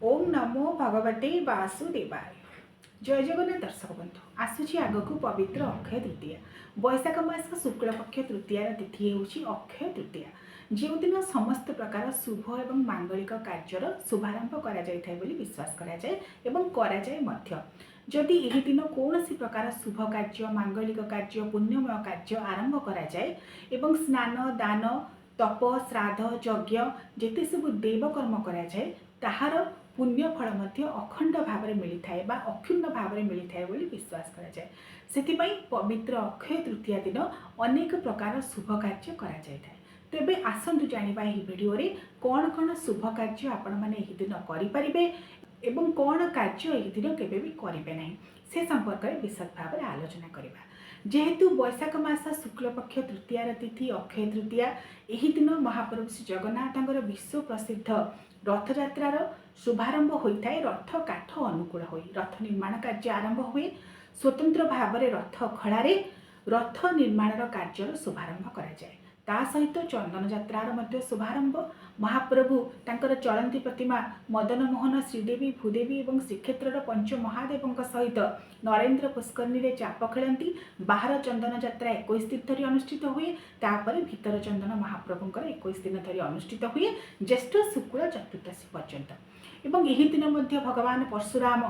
ओम नमो भगवते वासुदेवाय। जय जगन्नाथ दर्शक बंधु आसूची आगक पवित्र अक्षय तृतीया। बैशाख मास शुक्ल पक्ष तृतीयार तिथि होउछि अक्षय तृतीया, जो दिन समस्त प्रकार शुभ एवं मांगलिक कार्यर शुभारंभ करा जायथाय बोली विश्वास करा जाय एवं करा जाय मध्य। जदि एही दिन कौनसी प्रकार शुभ कार्य मांगलिक कार्य पुण्यमय कार्य आरंभ करा जाय एवं स्नान दान तप श्राद्ध यज्ञ जेते सब देवकर्म करा जाय ताहार पुण्य फल मध्य अखंड भाव में मिली थाए बा अक्षुण्ण भाव में मिली थाए बोली विश्वास करा जाय। सेथिपई पवित्र अक्षय तृतीया दिन अनेक प्रकार शुभ कार्य करा जाय थाए। तेबे आसंतु जानिबा एही वीडियो रे कोन कोन शुभ कार्य आपण माने एही दिन करि परिबे एवं कोन कार्य एही दिन केबे भी करिबे नाही से संपर्क में विशद भाव में आलोचना करिबा। जेहेतु बैशाख मास शुक्ल पक्ष तृतीयार तिथि अक्षय तृतीया, एही दिन महाप्रभु श्री जगन्नाथଙ୍କର विश्व प्रसिद्ध रथयात्रार शुभारंभ होता है। रथ काठ अनुकूल हो रथ निर्माण कार्य आरंभ हुए। स्वतंत्र भाव में रथ खड़ारे रथ निर्माण कार्य शुभारंभ करा जाए। ता सहित चंदन यात्रार मध्य शुभारंभ। महाप्रभु तांकर चलंती प्रतिमा मदन मोहन श्रीदेवी भूदेवी और श्रीक्षेत्र पंच महादेव सहित नरेन्द्र पुष्करणी रे चाप खेलती। बाहर चंदन यात्रा 21 दिन धरी अनुष्ठित हुए। तापर भीतर चंदन महाप्रभुंकर 21 दिन धरी अनुष्ठित हुए ज्येष्ठ शुक्ल चतुर्दशी पर्यंत। एवं यही दिन मध्य भगवान परशुराम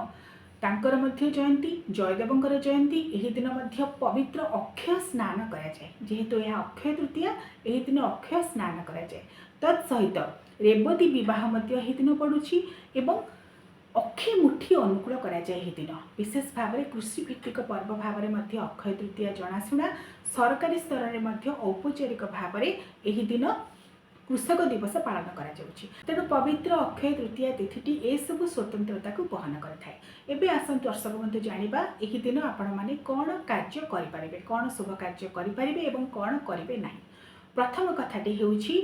तांकर मध्य जयंती जयदेवंकर जयंती। यही दिन मध्य पवित्र अक्षय स्नान करा जाए। जेहेतु यह अक्षय तृतीया यही दिन अक्षय स्नान करा जाए। तत्सहित रेवती विवाह मध्य यही दिन पड़ुछि एवं अक्षय मुठी अनुकूल करा जाए। यही दिन विशेष भाव में कृषि भित्तिक पर्व भाव में मध्य अक्षय तृतीया जनाशुना। सरकारी स्तर में मध्य औपचारिक भाव में यही दिन कृषक दिवस पालन करा जाउछि। तेणु पवित्र अक्षय तृतीया तिथिटी ए सब स्वतंत्रता को बहन करिथाय। एबे आसंतु दर्शक बंधु जानिबा एही दिन आपण माने कोन कार्य करि परिबे, कोन शुभ कार्य करि परिबे एवं कोन करिबे नाही। प्रथम कथाटी हेउछि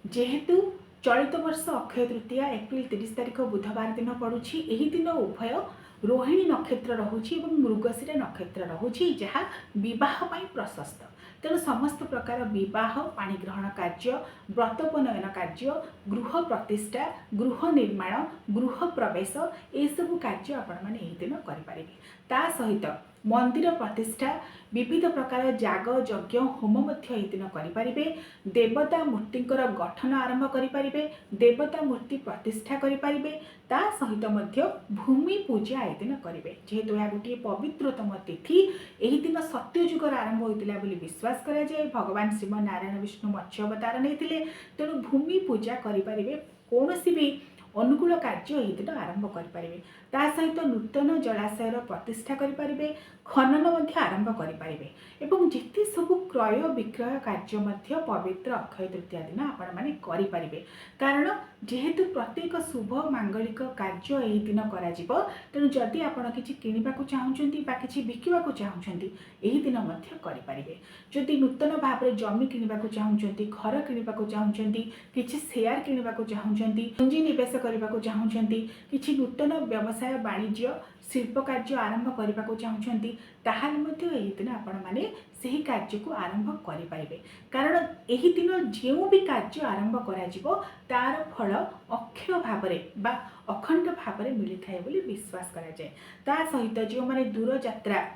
जेहेतु चलित वर्ष अक्षय तृतीया एप्रिल 30 तारिख बुधवार दिन पड़ुछि। एही दिन उभय रोहिणी नक्षत्र रहुछि एवं मृगशिरा नक्षत्र रहुछि, जहा विवाह पई प्रशस्त। तेणु समस्त प्रकार विवाह पाणी ग्रहण कार्य व्रतोपनयन कार्य गृह प्रतिष्ठा गृह निर्माण गृह प्रवेश ये सब कार्य आपण माने एही दिन करि परिबे। ता सहित मंदिर प्रतिष्ठा विविध प्रकार जाग यज्ञ होम मध्य एही दिन करि परिबे। देवता मूर्तिंकर गठन आरंभ करि परिबे। देवता मूर्ति प्रतिष्ठा करि परिबे। ता सहित मध्य भूमि पूजा एही दिन करिवे। जेहेतु यह गोटे पवित्रतम तिथि एही दिन सत्ययुगर आरंभ होइतिला बोली विश्वास करा जाए। भगवान श्रीम नारायण विष्णु मत्स्य अवतार नैतिले। तेणु भूमि पूजा करि परिबे। कोनोसी भी अनुकूल कार्य एही दिन आरंभ करि परिबे। ता सहित नूतन जलाशयर प्रतिष्ठा करि परिबे। खनन मध्य आरंभ करि परिबे एवं जेते सब क्रय विक्रय कार्य मध्य पवित्र अक्षय तृतीया दिन आपण माने करि परिबे। कारण जेहेतु प्रत्येक शुभ मांगलिक कार्य एही दिन करा जिवो। तेणु जदि आपण किछि किनिबा को चाहुचंती बा किछि बिकिबा को चाहुचंती एही दिन मध्य करि परिबे। जदि नूतन भाव में जमी किनिबा को चाहुचंती घर किनिबा को चाहुचंती किछि शेयर किनिबा को चाहुचंती पूंजी निवेश करबा को चाहुचंती किछि नूतन व्यवसाय वाणिज्य शिल्प कार्य आरंभ करबा को चाहुचंती ताहाले मध्य एही दिन आपण माने सही कार्य को आरंभ करि परिबे। कारण एही दिन जेउ भी कार्य आरंभ करा जिवो तार फल अक्षय भाव में बा अखंड भाव में मिली थाए बोली विश्वास करा जाए। ता सहित जो माने दूर यात्रा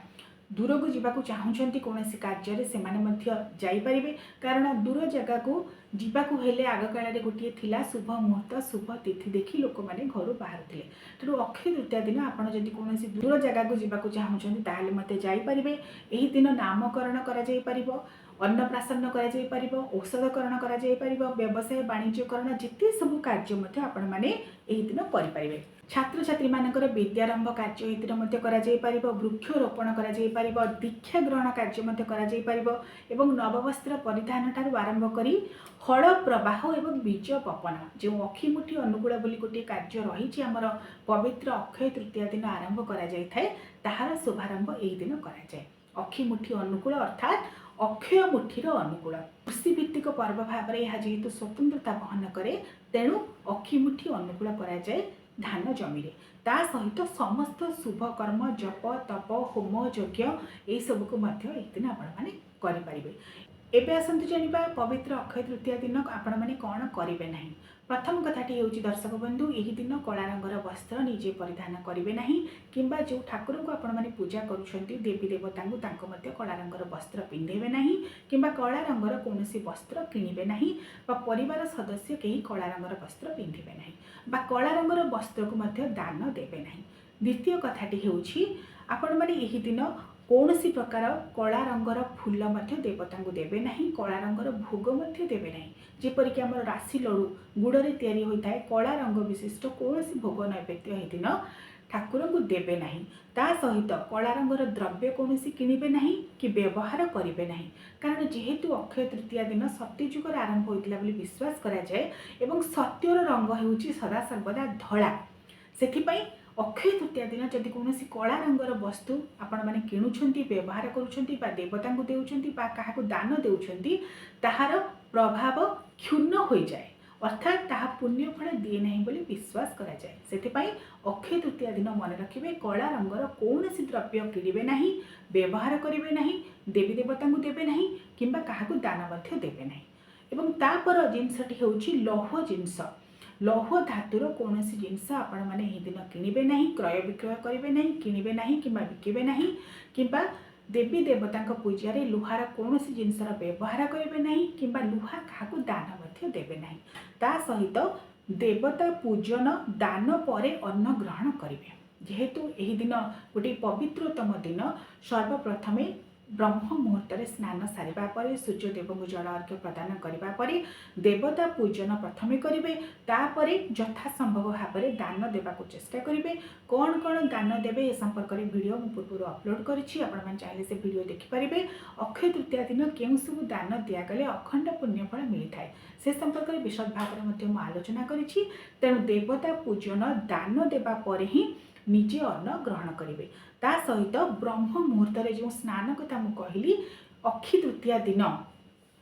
दूर को जीवाकू चाहूँगी कौन कार्य से जाई परिबे। कारण दूर जगह को जीवाकू हेले आग काल गोटे थिला शुभ मुहूर्त शुभ तिथि देखी लोक मैंने घर बाहर थे। तेणु अक्षय तृतीया दिन आपड़ जदि कौन दूर जगह को जीवाकू चाहूँगी ताहले मते जाई परिबे। एही दिन नामकरण करा जाई परिबो, अन्नप्राशन करा जाई परिबो, औषधकरण करा जाई परिबो, व्यवसाय वाणिज्यकरण जिते सब कार्य मध्य आपण माने एही दिन करि परिबे। छात्र छात्री मानकर विद्यारंभ कार्य एही दिन मध्य करा जाई परिबो। वृक्षरोपण करा जाई परिबो, दीक्षा ग्रहण कार्य मध्य करा जाई परिबो एवं नववस्त्र परिधान ठारू आरंभ करी हड़ प्रवाह एवं बीज बपन जो अखिमुठी अनुकूल बोली गोटे कार्य रही आमर पवित्र अक्षय तृतीया दिन आरंभ करा जाई थाए ताहार शुभारंभ एही दिन करा जाए। अखिमुठी अनुकूल अर्थात अक्षय मुठीर अनुकूल कृषि भित्तिक पर्व भाव में यह जेहेतु स्वतंत्रता बहन करे तेणु अखिमुठी अनुकूल करा जाए धान जमी रे। ता सहित समस्त शुभ कर्म जप तप होम यज्ञ ये सब को मध्य एक दिन आपण माने करि परिबे। एबे आसंतु जानिबा पवित्र अक्षय तृतीया दिन आपण माने कोन करिवे नाही। प्रथम कथाटी होउची दर्शक बंधु एही दिन कला रंगर वस्त्र निजे परिधान करिवे नाही किंबा जो ठाकुर को आपण माने पूजा करूछंती देवी देवता को तांको मध्य कला रंगर वस्त्र पिंधेबे नाही किंबा कला रंगर कोनोसी वस्त्र किनिबे नाही बा परिवार सदस्य केही कला रंगर वस्त्र पिंधिबे नाही बा कला रंगर वस्त्र को मध्य दान देबे नाही। द्वितीय कथाटी होउची आपण माने एही दिन कौनसी प्रकार कला रंगर फूल मध्य देवता को देवे नहीं कला रंगर भोग मध्य देवे नहीं जेपरिक आम राशि लड़ू गुड़े तैयारी होता है कला रंग विशिष्ट कौन भोग नैवेद्य दिन ठाकुर को देवे नहीं ता सहित कला रंगर द्रव्य कौन किणवे नहीं कि व्यवहार करेंगे नहीं कारण जेहेतु अक्षय तृतीया दिन सत्यजुगर आरंभ होता है विश्वास करा जाए एवं सत्यर रंग हो सदा सर्वदा धला से अक्षय तृतीया दिन जदि कौन कला रंगर वस्तु आपण मैंने किणुंट व्यवहार करुँच देवता को देउछंती बा काहाकू दान देउछंती ताहार प्रभाव क्षुण्ण हो जाए अर्थात ताहा पुण्य फल दिए नहीं बोली विश्वास करा जाए सेथिपाई अक्षय तृतीया दिन मन रखिबे कला रंगर कौन द्रव्य किणवे नहीं व्यवहार करेंगे नहीं देवी देवता को देवे नहीं किंबा काहाकू दान मध्य देवे नहीं एवं तापर जिनसटी होउची लौह जिनस लौह धातुर कौन जिनस आपण मैंने दिन किणवे नहीं क्रय विक्रय करेंगे नहीं किणवे नहीं कि बिके नहीं किंबा देवी देवता पूजार लुहार कौन जिनसर व्यवहार करेंगे नहीं कि लुहा क्या दान मध्य देवे नहीं ता सहित देवता पूजन दान पर अन्न ग्रहण करेंगे जेहेतु यही दिन गोटे पवित्रतम दिन सर्वप्रथमे ब्रह्म मुहूर्त स्नान सारिबा परे सूर्यदेव को जल अर्घ्य प्रदान करबा परे देवता पूजन प्रथमे करेंगे तापर यथा संभव भाव में दान देवा चेष्टा करेंगे कौन कौन दान देवे ए संपर्क में वीडियो मु पूर्व अपलोड करिछि आपण मन चाहे से वीडियो देखिपारे अक्षय तृतीया दिन केउं सब दान दियागले अखंड पुण्यफल मिलता है से संपर्क में विशद भाव में आलोचना करिछि तेणु देवता पूजन दान देवा परे ही निजे अन्न ग्रहण करेंगे ता सहित ब्रह्म मुहूर्त जो स्नान कथा मु कहली अक्षय तृतीया दिन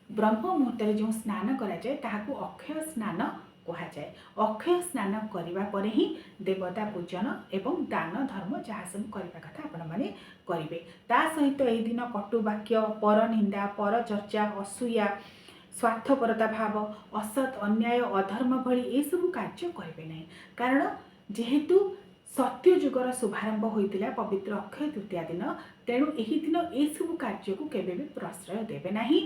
ब्रह्म मुहूर्त जो स्नान करा जाए ताहाकू अक्षय स्नान कहा जाए अक्षय स्नान करने पर ही देवता पूजन एवं दान धर्म जहाँ सब करने कथा आपण मैंने करेंगे ता सहित यही दिन कटुवाक्य पर निंदा पर चर्चा असूया स्वार्थपरता भाव असत अन्याय अधर्म भली ये सब कार्य करेंगे नहीं कारण जेहेतु सत्यजुगर शुभारंभ होता पवित्र अक्षय तृतीया दिन तेणु यही दिन ये सब कार्य को केबे भी प्रश्रय देवे नहीं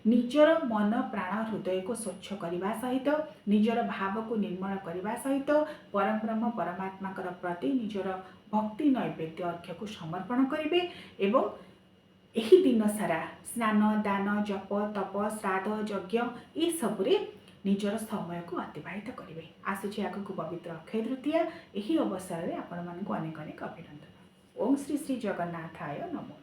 निजर मन प्राण हृदय को स्वच्छ करने सहित निजर भाव को निर्मल करने सहित परम ब्रह्म परमात्मा प्रति निजर भक्ति नैवेद्य अर्घ्य को समर्पण करेंगे एवं यही दिन सारा स्नान दान जप तप श्राद्ध यज्ञ ये सबुरे निजर समय को अतिबाहित करेंगे आसूची आगक पवित्र अक्षय तृतीया यही अवसर में आपण मानक अनेक अनेक अभिनंदन। ओम श्री श्री जगन्नाथाय नमो।